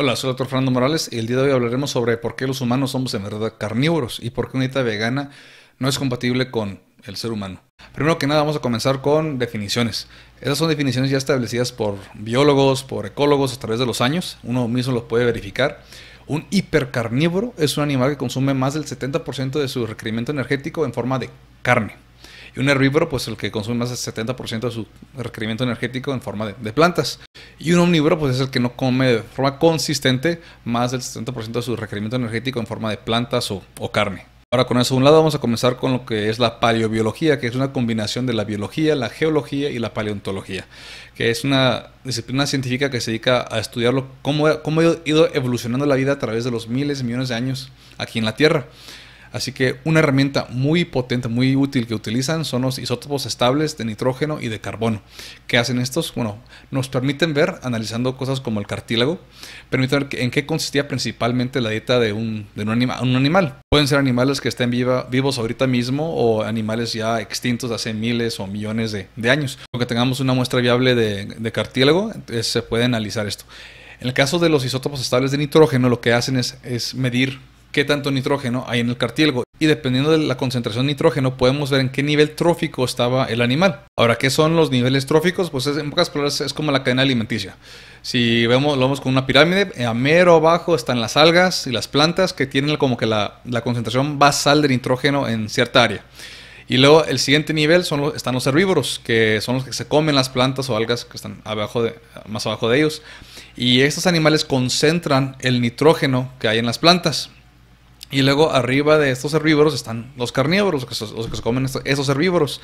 Hola, soy el Dr. Fernando Morales y el día de hoy hablaremos sobre por qué los humanos somos en verdad carnívoros y por qué una dieta vegana no es compatible con el ser humano. Primero que nada vamos a comenzar con definiciones. Esas son definiciones ya establecidas por biólogos, por ecólogos a través de los años. Uno mismo los puede verificar. Un hipercarnívoro es un animal que consume más del 70% de su requerimiento energético en forma de carne. Y un herbívoro, pues el que consume más del 70% de su requerimiento energético en forma de plantas. Y un omnívoro, pues es el que no come de forma consistente más del 70% de su requerimiento energético en forma de plantas o carne. Ahora con eso a un lado vamos a comenzar con lo que es la paleobiología, que es una combinación de la biología, la geología y la paleontología, que es una disciplina científica que se dedica a estudiar cómo ha ido evolucionando la vida a través de los miles y millones de años aquí en la Tierra. Así que una herramienta muy potente, muy útil que utilizan son los isótopos estables de nitrógeno y de carbono. ¿Qué hacen estos? Bueno, nos permiten ver, analizando cosas como el cartílago, permiten ver en qué consistía principalmente la dieta de un animal. Pueden ser animales que estén vivos ahorita mismo o animales ya extintos de hace miles o millones de años. Aunque tengamos una muestra viable de cartílago, se puede analizar esto. En el caso de los isótopos estables de nitrógeno, lo que hacen es medir qué tanto nitrógeno hay en el cartílago, y dependiendo de la concentración de nitrógeno podemos ver en qué nivel trófico estaba el animal. Ahora, ¿qué son los niveles tróficos? Pues en pocas palabras es como la cadena alimenticia. Si lo vemos con una pirámide, a mero abajo están las algas y las plantas que tienen como que la concentración basal de nitrógeno en cierta área. Y luego el siguiente nivel están los herbívoros, que son los que se comen las plantas o algas que están más abajo de ellos. Y estos animales concentran el nitrógeno que hay en las plantas. Y luego arriba de estos herbívoros están los carnívoros, los que se comen esos herbívoros.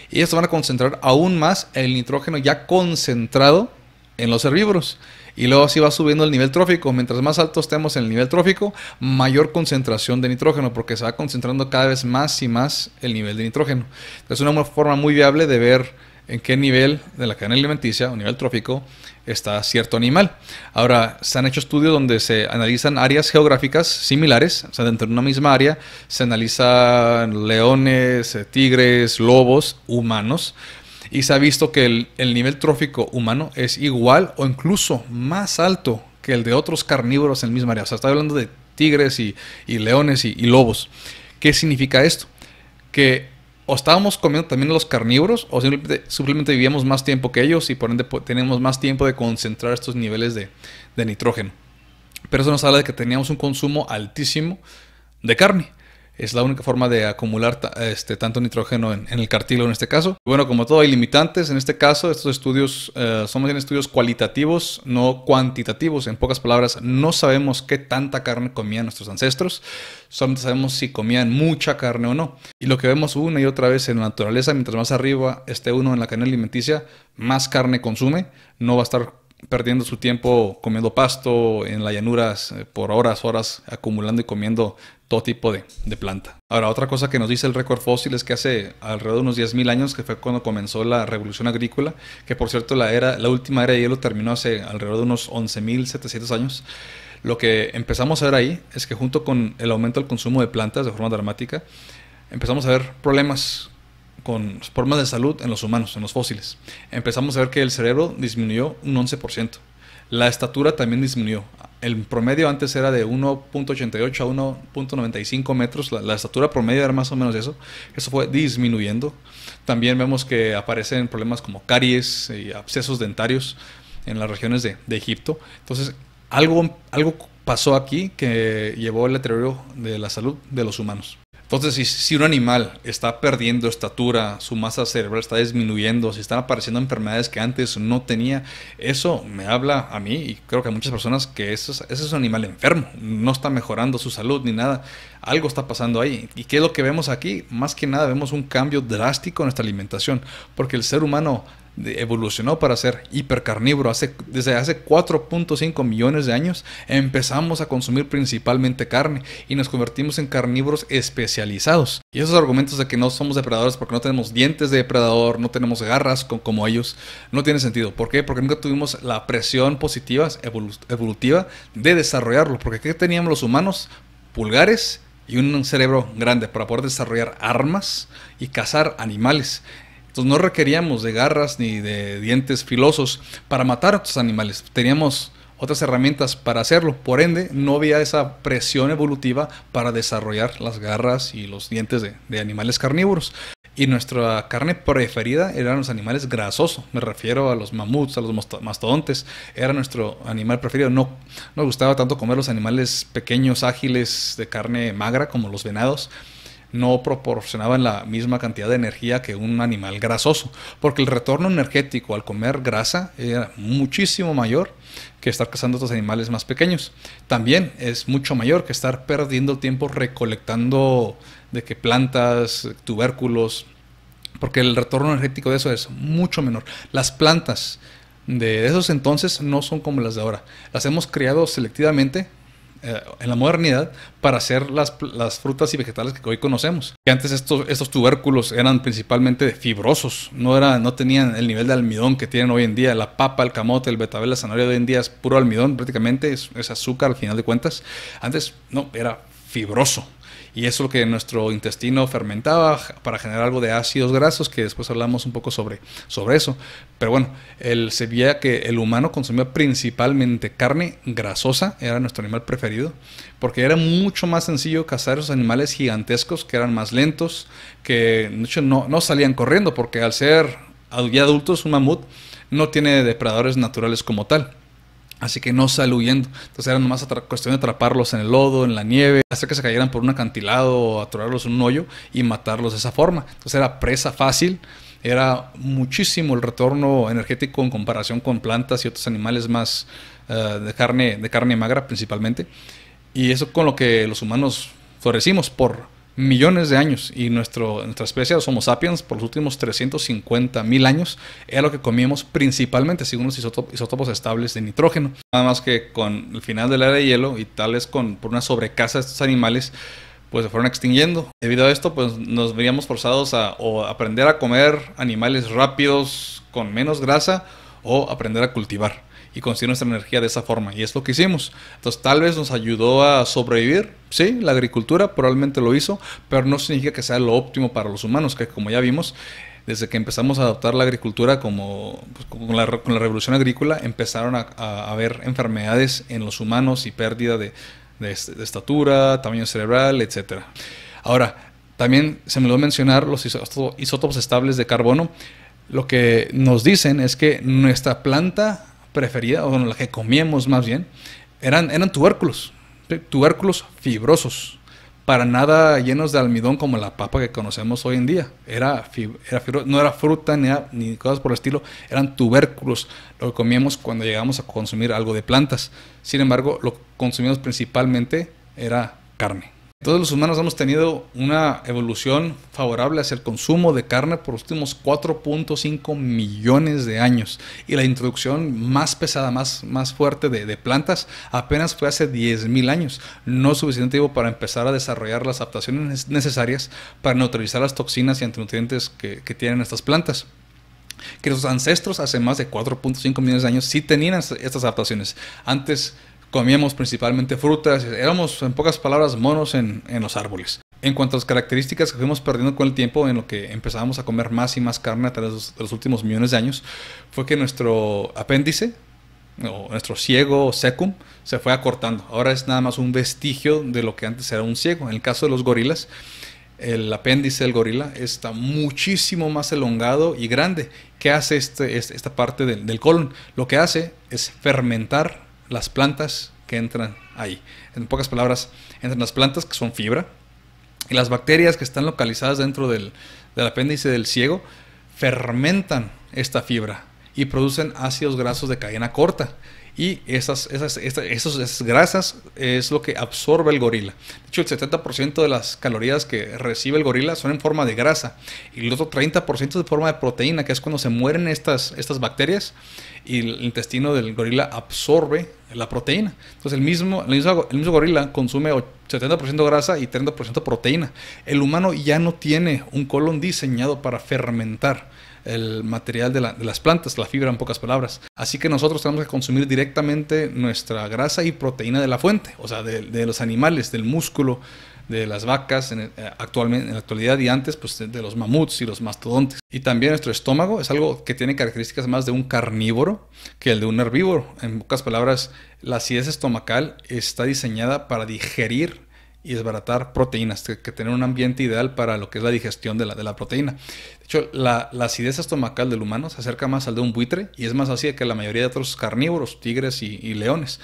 Y estos van a concentrar aún más el nitrógeno ya concentrado en los herbívoros. Y luego así va subiendo el nivel trófico. Mientras más alto estemos en el nivel trófico, mayor concentración de nitrógeno, porque se va concentrando cada vez más y más el nivel de nitrógeno. Entonces es una forma muy viable de ver en qué nivel de la cadena alimenticia o nivel trófico está cierto animal. Ahora, se han hecho estudios donde se analizan áreas geográficas similares, o sea, dentro de una misma área se analizan leones, tigres, lobos, humanos, y se ha visto que el nivel trófico humano es igual o incluso más alto que el de otros carnívoros en la misma área. O sea, está hablando de tigres y leones y lobos. ¿Qué significa esto? Que o estábamos comiendo también los carnívoros, o simplemente vivíamos más tiempo que ellos y por ende tenemos más tiempo de concentrar estos niveles de nitrógeno. Pero eso nos habla de que teníamos un consumo altísimo de carne. Es la única forma de acumular tanto nitrógeno en el cartílago en este caso. Bueno, como todo hay limitantes. En este caso, estos estudios son estudios cualitativos, no cuantitativos. En pocas palabras, no sabemos qué tanta carne comían nuestros ancestros. Solamente sabemos si comían mucha carne o no. Y lo que vemos una y otra vez en la naturaleza, mientras más arriba esté uno en la cadena alimenticia, más carne consume. No va a estar perdiendo su tiempo comiendo pasto en las llanuras por horas acumulando y comiendo todo tipo de planta. Ahora, otra cosa que nos dice el récord fósil es que hace alrededor de unos 10.000 años, que fue cuando comenzó la revolución agrícola, que por cierto la última era de hielo terminó hace alrededor de unos 11.700 años. Lo que empezamos a ver ahí es que junto con el aumento del consumo de plantas de forma dramática, empezamos a ver problemas de salud en los humanos, en los fósiles. Empezamos a ver que el cerebro disminuyó un 11%. La estatura también disminuyó. El promedio antes era de 1.88 a 1.95 metros. La estatura promedio era más o menos eso. Eso fue disminuyendo. También vemos que aparecen problemas como caries y abscesos dentarios en las regiones de Egipto. Entonces, algo pasó aquí que llevó al deterioro de la salud de los humanos. Entonces, si un animal está perdiendo estatura, su masa cerebral está disminuyendo, si están apareciendo enfermedades que antes no tenía, eso me habla a mí y creo que a muchas personas que ese es un animal enfermo, no está mejorando su salud ni nada, algo está pasando ahí. ¿Y qué es lo que vemos aquí? Más que nada vemos un cambio drástico en nuestra alimentación, porque el ser humano evolucionó para ser hipercarnívoro. Desde hace 4.5 millones de años empezamos a consumir principalmente carne y nos convertimos en carnívoros especializados. Y esos argumentos de que no somos depredadores porque no tenemos dientes de depredador, no tenemos garras como ellos, no tiene sentido. ¿Por qué? Porque nunca tuvimos la presión positiva evolutiva de desarrollarlo. Porque ¿qué teníamos los humanos? Pulgares y un cerebro grande para poder desarrollar armas y cazar animales. Entonces no requeríamos de garras ni de dientes filosos para matar a estos animales. Teníamos otras herramientas para hacerlo. Por ende, no había esa presión evolutiva para desarrollar las garras y los dientes de animales carnívoros. Y nuestra carne preferida eran los animales grasosos. Me refiero a los mamuts, a los mastodontes. Era nuestro animal preferido. No nos gustaba tanto comer los animales pequeños, ágiles, de carne magra, como los venados. No proporcionaban la misma cantidad de energía que un animal grasoso, porque el retorno energético al comer grasa era muchísimo mayor que estar cazando estos animales más pequeños. También es mucho mayor que estar perdiendo tiempo recolectando de que plantas, tubérculos, porque el retorno energético de eso es mucho menor. Las plantas de esos entonces no son como las de ahora. Las hemos criado selectivamente en la modernidad para hacer las frutas y vegetales que hoy conocemos. Y antes estos tubérculos eran principalmente fibrosos, no tenían el nivel de almidón que tienen hoy en día. La papa, el camote, el betabel, la zanahoria de hoy en día es puro almidón prácticamente, es azúcar al final de cuentas. Antes no, era fibroso. Y eso es lo que nuestro intestino fermentaba para generar algo de ácidos grasos, que después hablamos un poco sobre eso. Pero bueno, se veía que el humano consumía principalmente carne grasosa, era nuestro animal preferido, porque era mucho más sencillo cazar esos animales gigantescos que eran más lentos, que de hecho no salían corriendo, porque al ser ya adultos, un mamut no tiene depredadores naturales como tal. Así que no sale huyendo. Entonces era nomás cuestión de atraparlos en el lodo, en la nieve, hacer que se cayeran por un acantilado o atorarlos en un hoyo y matarlos de esa forma. Entonces era presa fácil. Era muchísimo el retorno energético en comparación con plantas y otros animales más de carne magra principalmente. Y eso con lo que los humanos florecimos por millones de años, y nuestra especie, los Homo sapiens, por los últimos 350.000 años, era lo que comíamos principalmente, según los isótopos estables de nitrógeno. Nada más que con el final de la era de hielo y tal vez por una sobrecaza de estos animales, pues se fueron extinguiendo. Debido a esto, pues nos veríamos forzados a o aprender a comer animales rápidos con menos grasa, o aprender a cultivar y conseguir nuestra energía de esa forma. Y es lo que hicimos. Entonces tal vez nos ayudó a sobrevivir. Sí, la agricultura probablemente lo hizo, pero no significa que sea lo óptimo para los humanos, que como ya vimos, desde que empezamos a adoptar la agricultura con la revolución agrícola, empezaron a haber enfermedades en los humanos y pérdida de estatura, tamaño cerebral, etc. Ahora, también se me olvidó mencionar los isótopos estables de carbono. Lo que nos dicen es que nuestra planta preferida, o bueno, la que comíamos más bien, eran tubérculos, ¿sí? Tubérculos fibrosos, para nada llenos de almidón como la papa que conocemos hoy en día. No era fruta ni cosas por el estilo, eran tubérculos lo que comíamos cuando llegamos a consumir algo de plantas. Sin embargo, lo que consumíamos principalmente era carne. Todos los humanos hemos tenido una evolución favorable hacia el consumo de carne por los últimos 4.5 millones de años. Y la introducción más pesada, más fuerte de plantas apenas fue hace 10.000 años. No suficiente tiempo para empezar a desarrollar las adaptaciones necesarias para neutralizar las toxinas y antinutrientes que tienen estas plantas. Que los ancestros hace más de 4.5 millones de años sí tenían estas adaptaciones. Antes comíamos principalmente frutas, éramos en pocas palabras monos en los árboles. En cuanto a las características que fuimos perdiendo con el tiempo, en lo que empezábamos a comer más y más carne a través de los últimos millones de años, fue que nuestro apéndice, o nuestro ciego o cecum, se fue acortando. Ahora es nada más un vestigio de lo que antes era un ciego. En el caso de los gorilas, el apéndice del gorila está muchísimo más elongado y grande. ¿Qué hace esta parte del colon? Lo que hace es fermentar las plantas que entran ahí. En pocas palabras, entran las plantas que son fibra, y las bacterias que están localizadas dentro del apéndice del ciego fermentan esta fibra y producen ácidos grasos de cadena corta. Y esas grasas es lo que absorbe el gorila. De hecho, el 70% de las calorías que recibe el gorila son en forma de grasa, y el otro 30% es en forma de proteína, que es cuando se mueren estas bacterias y el intestino del gorila absorbe la proteína. Entonces el mismo gorila consume 70% grasa y 30% proteína. El humano ya no tiene un colon diseñado para fermentar el material de las plantas, la fibra en pocas palabras. Así que nosotros tenemos que consumir directamente nuestra grasa y proteína de la fuente, o sea, de los animales, del músculo de las vacas actualmente, en la actualidad, y antes pues de los mamuts y los mastodontes. Y también nuestro estómago es algo que tiene características más de un carnívoro que el de un herbívoro. En pocas palabras, la acidez estomacal está diseñada para digerir y desbaratar proteínas, que tener un ambiente ideal para lo que es la digestión de la proteína. De hecho, la acidez estomacal del humano se acerca más al de un buitre y es más ácida que la mayoría de otros carnívoros, tigres y leones.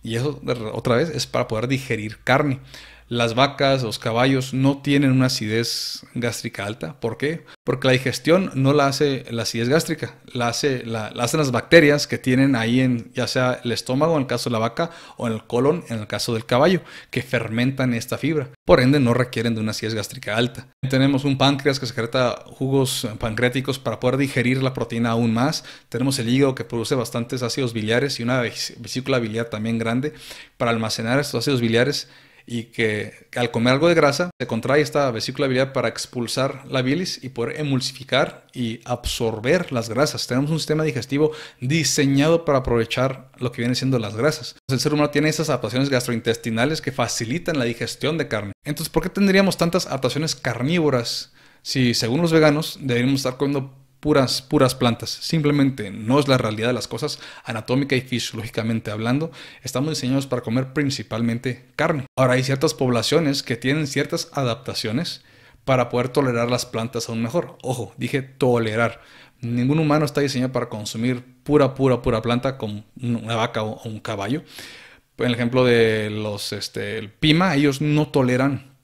Y eso, otra vez, es para poder digerir carne. Las vacas, los caballos no tienen una acidez gástrica alta. ¿Por qué? Porque la digestión no la hace la acidez gástrica, la hacen las bacterias que tienen ahí en ya sea el estómago en el caso de la vaca o en el colon en el caso del caballo, que fermentan esta fibra. Por ende no requieren de una acidez gástrica alta. Tenemos un páncreas que secreta jugos pancreáticos para poder digerir la proteína aún más. Tenemos el hígado que produce bastantes ácidos biliares y una vesícula biliar también grande para almacenar estos ácidos biliares, y que al comer algo de grasa se contrae esta vesícula biliar para expulsar la bilis y poder emulsificar y absorber las grasas. Tenemos un sistema digestivo diseñado para aprovechar lo que viene siendo las grasas. El ser humano tiene esas adaptaciones gastrointestinales que facilitan la digestión de carne. Entonces, ¿por qué tendríamos tantas adaptaciones carnívoras si, según los veganos, deberíamos estar comiendo puras plantas? Simplemente no es la realidad de las cosas, anatómica y fisiológicamente hablando. Estamos diseñados para comer principalmente carne. Ahora, hay ciertas poblaciones que tienen ciertas adaptaciones para poder tolerar las plantas aún mejor. Ojo, dije tolerar. Ningún humano está diseñado para consumir pura planta como una vaca o un caballo. Por el ejemplo de el pima, ellos no toleran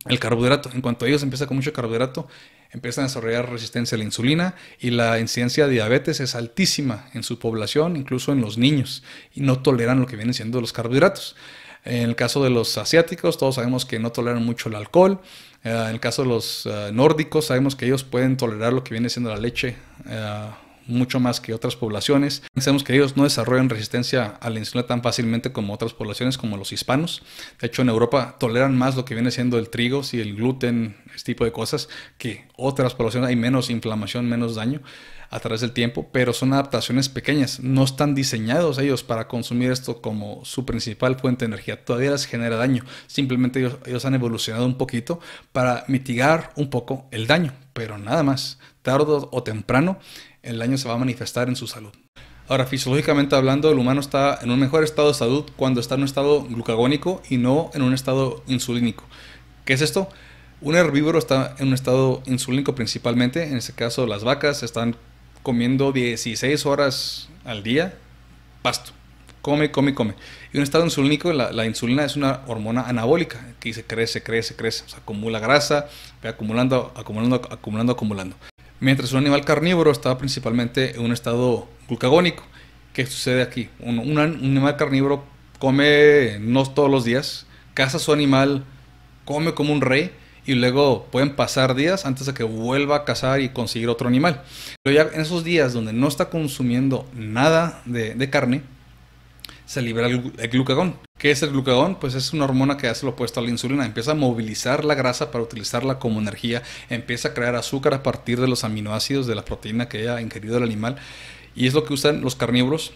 el carbohidrato. En cuanto a ellos empieza con mucho carbohidrato, empiezan a desarrollar resistencia a la insulina y la incidencia de diabetes es altísima en su población, incluso en los niños, y no toleran lo que vienen siendo los carbohidratos. En el caso de los asiáticos, todos sabemos que no toleran mucho el alcohol. En el caso de los nórdicos, sabemos que ellos pueden tolerar lo que viene siendo la leche mucho más que otras poblaciones. Sabemos que ellos no desarrollan resistencia a la insulina tan fácilmente como otras poblaciones, como los hispanos. De hecho, en Europa toleran más lo que viene siendo el trigo, y el gluten, este tipo de cosas, que otras poblaciones. Hay menos inflamación, menos daño a través del tiempo, pero son adaptaciones pequeñas. No están diseñados ellos para consumir esto como su principal fuente de energía. Todavía les genera daño. Simplemente ellos han evolucionado un poquito para mitigar un poco el daño, pero nada más. Tarde o temprano, el daño se va a manifestar en su salud. Ahora, fisiológicamente hablando, el humano está en un mejor estado de salud cuando está en un estado glucagónico y no en un estado insulínico. ¿Qué es esto? Un herbívoro está en un estado insulínico principalmente. En este caso, las vacas están comiendo 16 horas al día pasto. Come. Y un estado insulínico, la insulina es una hormona anabólica que se crece. O sea, acumula grasa, va acumulando. Mientras un animal carnívoro está principalmente en un estado glucagónico. ¿Qué sucede aquí? Un animal carnívoro come no todos los días, caza a su animal, come como un rey, y luego pueden pasar días antes de que vuelva a cazar y conseguir otro animal. Pero ya en esos días donde no está consumiendo nada de carne, se libera el glucagón. ¿Qué es el glucagón? Pues es una hormona que hace lo opuesto a la insulina. Empieza a movilizar la grasa para utilizarla como energía. Empieza a crear azúcar a partir de los aminoácidos de la proteína que haya ingerido el animal. Y es lo que usan los carnívoros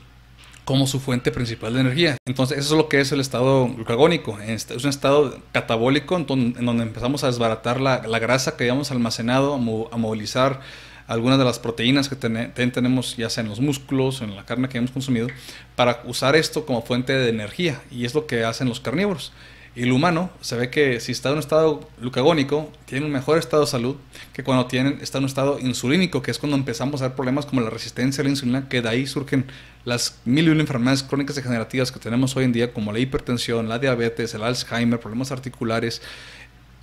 como su fuente principal de energía. Entonces eso es lo que es el estado glucagónico. Es un estado catabólico en donde empezamos a desbaratar la grasa que habíamos almacenado, a movilizar algunas de las proteínas que tenemos ya sea en los músculos o en la carne que hemos consumido, para usar esto como fuente de energía, y es lo que hacen los carnívoros. Y el humano se ve que si está en un estado glucagónico tiene un mejor estado de salud que cuando está en un estado insulínico, que es cuando empezamos a ver problemas como la resistencia a la insulina, que de ahí surgen las 1001 enfermedades crónicas degenerativas que tenemos hoy en día, como la hipertensión, la diabetes, el Alzheimer, problemas articulares,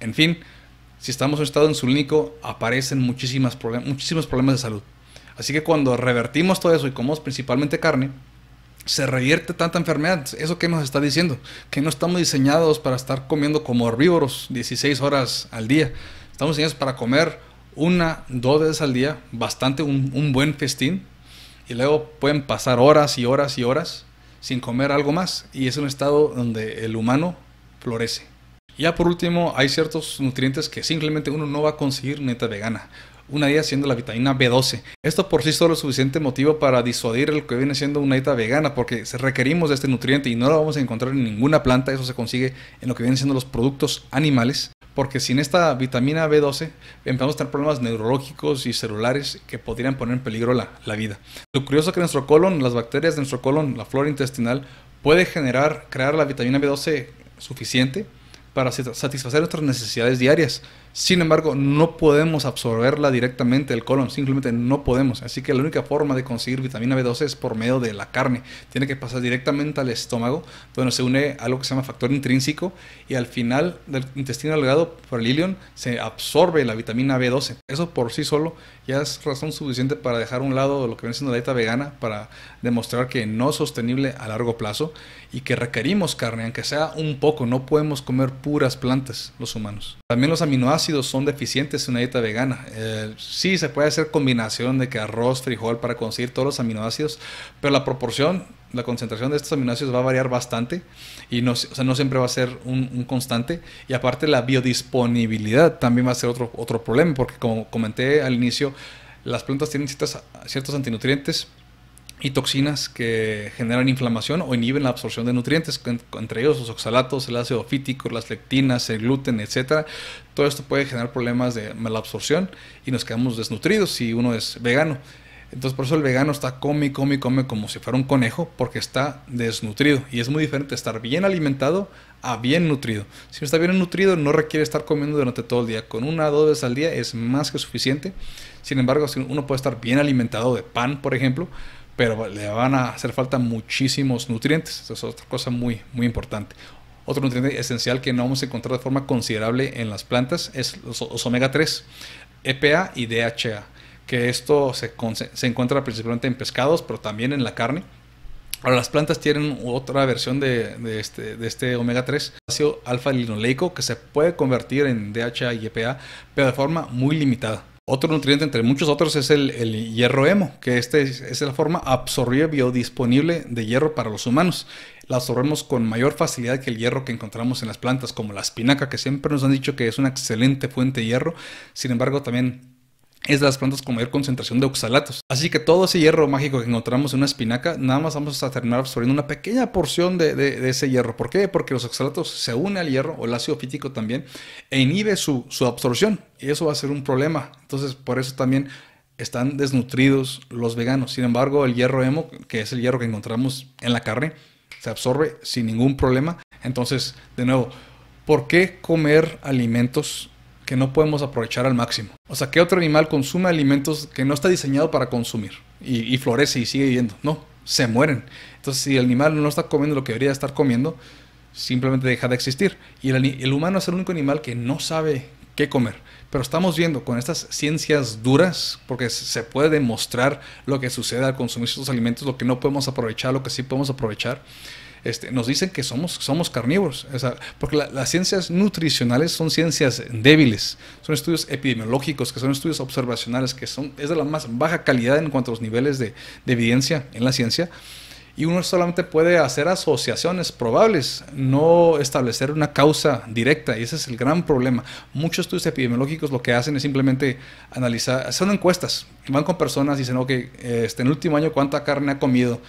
en fin. Si estamos en un estado insulínico, aparecen muchísimos problemas de salud. Así que cuando revertimos todo eso y comemos principalmente carne, se revierte tanta enfermedad. ¿Eso qué nos está diciendo? Que no estamos diseñados para estar comiendo como herbívoros 16 horas al día. Estamos diseñados para comer 1-2 veces al día, un buen festín, y luego pueden pasar horas y horas sin comer algo más. Y es un estado donde el humano florece. Ya por último, hay ciertos nutrientes que simplemente uno no va a conseguir en una dieta vegana. una de ellas siendo la vitamina B12. Esto por sí solo es suficiente motivo para disuadir lo que viene siendo una dieta vegana, porque requerimos de este nutriente y no lo vamos a encontrar en ninguna planta. Eso se consigue en lo que vienen siendo los productos animales, porque sin esta vitamina B12 empezamos a tener problemas neurológicos y celulares que podrían poner en peligro la vida. Lo curioso es que nuestro colon, las bacterias de nuestro colon, la flora intestinal, puede crear la vitamina B12 suficiente para satisfacer nuestras necesidades diarias. Sin embargo, no podemos absorberla directamente del colon, simplemente no podemos. Así que la única forma de conseguir vitamina B12 es por medio de la carne. Tiene que pasar directamente al estómago, donde se une algo que se llama factor intrínseco, y al final del intestino delgado, por el ilion, se absorbe la vitamina B12. Eso por sí solo ya es razón suficiente para dejar a un lado lo que viene siendo la dieta vegana, para demostrar que no es sostenible a largo plazo y que requerimos carne, aunque sea un poco. No podemos comer puras plantas los humanos. También los aminoácidos son deficientes en una dieta vegana. Sí, se puede hacer combinación de que arroz, frijol para conseguir todos los aminoácidos, pero la proporción, la concentración de estos aminoácidos va a variar bastante y no, o sea, no siempre va a ser un constante. Y aparte la biodisponibilidad también va a ser otro problema, porque como comenté al inicio, las plantas tienen ciertos antinutrientes y toxinas que generan inflamación o inhiben la absorción de nutrientes, entre ellos los oxalatos, el ácido fítico, las lectinas, el gluten, etcétera. Todo esto puede generar problemas de malabsorción y nos quedamos desnutridos si uno es vegano. Entonces por eso el vegano está come como si fuera un conejo, porque está desnutrido, y es muy diferente estar bien alimentado a bien nutrido. Si no está bien nutrido, no requiere estar comiendo durante todo el día. Con 1 o 2 veces al día es más que suficiente. Sin embargo, si uno puede estar bien alimentado de pan, por ejemplo, pero le van a hacer falta muchísimos nutrientes. Eso es otra cosa muy importante. Otro nutriente esencial que no vamos a encontrar de forma considerable en las plantas es los omega 3, EPA y DHA, que esto se encuentra principalmente en pescados, pero también en la carne. Ahora, las plantas tienen otra versión de este omega 3, ácido alfa-linoleico, que se puede convertir en DHA y EPA, pero de forma muy limitada. Otro nutriente entre muchos otros es el hierro hemo, que es la forma absorbida biodisponible de hierro para los humanos. La absorbemos con mayor facilidad que el hierro que encontramos en las plantas, como la espinaca, que siempre nos han dicho que es una excelente fuente de hierro. Sin embargo, también es de las plantas con mayor concentración de oxalatos. Así que todo ese hierro mágico que encontramos en una espinaca, nada más vamos a terminar absorbiendo una pequeña porción de ese hierro. ¿Por qué? Porque los oxalatos se unen al hierro, o el ácido fítico también, e inhibe su absorción. Y eso va a ser un problema. Entonces, por eso también están desnutridos los veganos. Sin embargo, el hierro hemo, que es el hierro que encontramos en la carne, se absorbe sin ningún problema. Entonces, de nuevo, ¿por qué comer alimentos que no podemos aprovechar al máximo? O sea, ¿qué otro animal consume alimentos que no está diseñado para consumir y florece y sigue viviendo? No, se mueren. Entonces, si el animal no está comiendo lo que debería estar comiendo, simplemente deja de existir. Y el humano es el único animal que no sabe qué comer. Pero estamos viendo con estas ciencias duras, porque se puede demostrar lo que sucede al consumir estos alimentos, lo que no podemos aprovechar, lo que sí podemos aprovechar. Nos dicen que somos carnívoros, o sea, porque las ciencias nutricionales son ciencias débiles, son estudios epidemiológicos, que son estudios observacionales, que es de la más baja calidad en cuanto a los niveles de evidencia en la ciencia, y uno solamente puede hacer asociaciones probables, no establecer una causa directa, y ese es el gran problema. Muchos estudios epidemiológicos lo que hacen es simplemente analizar, son encuestas, van con personas y dicen, ok, en el último año, ¿cuánta carne ha comido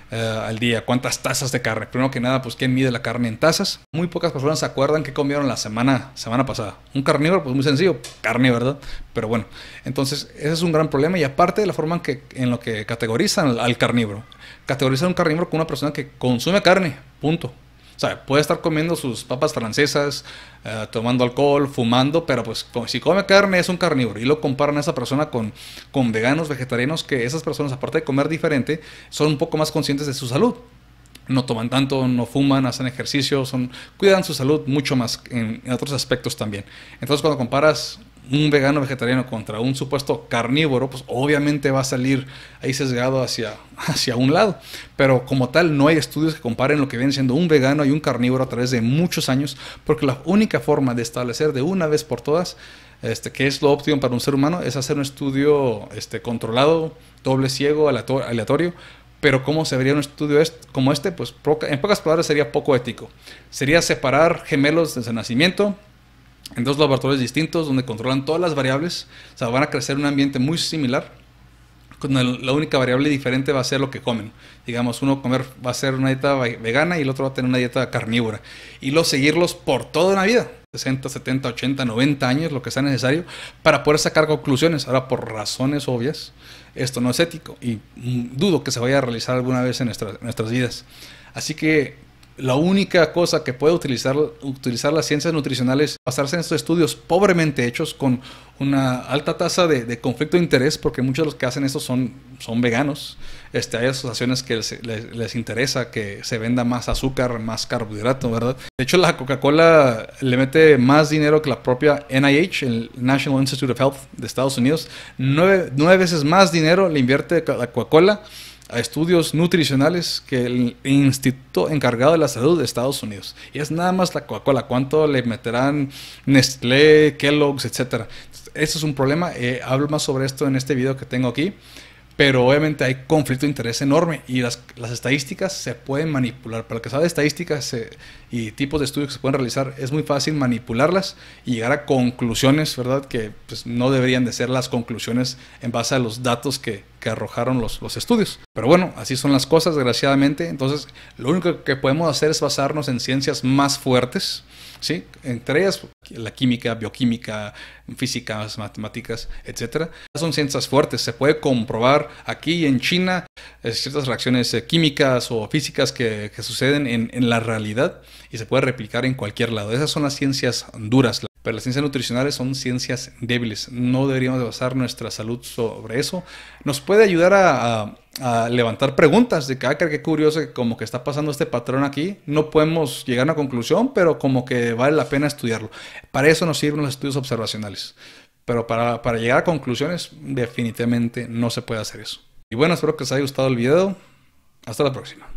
al día? ¿Cuántas tazas de carne? Primero que nada, pues ¿quién mide la carne en tazas? Muy pocas personas se acuerdan qué comieron la semana pasada. Un carnívoro, pues muy sencillo, carne, ¿verdad? Pero bueno, entonces ese es un gran problema, y aparte de la forma en lo que categorizan al carnívoro. Categorizan un carnívoro como una persona que consume carne, punto. O sea, puede estar comiendo sus papas francesas, tomando alcohol, fumando, pero pues si come carne es un carnívoro. Y lo comparan a esa persona con veganos, vegetarianos, que esas personas, aparte de comer diferente, son un poco más conscientes de su salud. No toman tanto, no fuman, hacen ejercicio, cuidan su salud mucho más en otros aspectos también. Entonces, cuando comparas un vegano vegetariano contra un supuesto carnívoro, pues obviamente va a salir ahí sesgado hacia un lado. Pero como tal, no hay estudios que comparen lo que viene siendo un vegano y un carnívoro a través de muchos años, porque la única forma de establecer de una vez por todas que es lo óptimo para un ser humano es hacer un estudio controlado, doble ciego, aleatorio. Pero ¿cómo se vería un estudio como este? Pues en pocas palabras sería poco ético. Sería separar gemelos desde el nacimiento, en dos laboratorios distintos donde controlan todas las variables. O sea, van a crecer en un ambiente muy similar. La única variable diferente va a ser lo que comen. Digamos, uno va a ser una dieta vegana y el otro va a tener una dieta carnívora. Y luego seguirlos por toda una vida. 60, 70, 80, 90 años, lo que sea necesario, para poder sacar conclusiones. Ahora, por razones obvias, esto no es ético y dudo que se vaya a realizar alguna vez en nuestras vidas. Así que la única cosa que puede utilizar las ciencias nutricionales es basarse en estos estudios pobremente hechos con una alta tasa de conflicto de interés, porque muchos de los que hacen esto son veganos. Hay asociaciones que les interesa que se venda más azúcar, más carbohidrato, ¿verdad? De hecho, la Coca-Cola le mete más dinero que la propia NIH, el National Institute of Health de Estados Unidos. 9 veces más dinero le invierte la Coca-Cola a estudios nutricionales que el Instituto encargado de la Salud de Estados Unidos. Y es nada más la Coca-Cola. ¿Cuánto le meterán Nestlé, Kellogg's, etcétera? Eso es un problema. Hablo más sobre esto en este video que tengo aquí. Pero obviamente hay conflicto de interés enorme y las estadísticas se pueden manipular. Para el que sabe de estadísticas y tipos de estudios que se pueden realizar, es muy fácil manipularlas y llegar a conclusiones, ¿verdad? Que pues, no deberían de ser las conclusiones en base a los datos que arrojaron los estudios. Pero bueno, así son las cosas, desgraciadamente. Entonces, lo único que podemos hacer es basarnos en ciencias más fuertes, ¿sí? Entre ellas la química, bioquímica, físicas, matemáticas, etcétera. Son ciencias fuertes. Se puede comprobar aquí en China ciertas reacciones químicas o físicas que suceden en la realidad y se puede replicar en cualquier lado. Esas son las ciencias duras. Pero las ciencias nutricionales son ciencias débiles. No deberíamos basar nuestra salud sobre eso. Nos puede ayudar a levantar preguntas de que, qué curioso, que como que está pasando este patrón aquí. No podemos llegar a una conclusión, pero como que vale la pena estudiarlo. Para eso nos sirven los estudios observacionales. Pero para llegar a conclusiones, definitivamente no se puede hacer eso. Y bueno, espero que os haya gustado el video. Hasta la próxima.